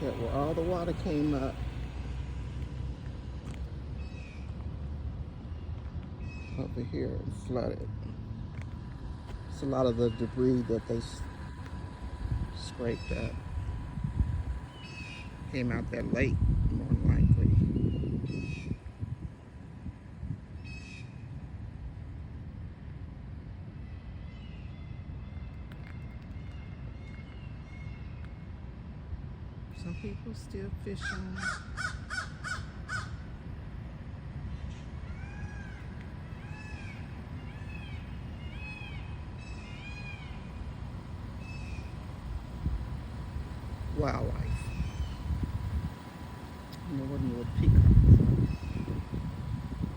that where all the water came up. Over here and flooded. It's a lot of the debris that they scraped up. Came out that lake, more than likely. Some people still fishing. Wildlife. More than little peacock.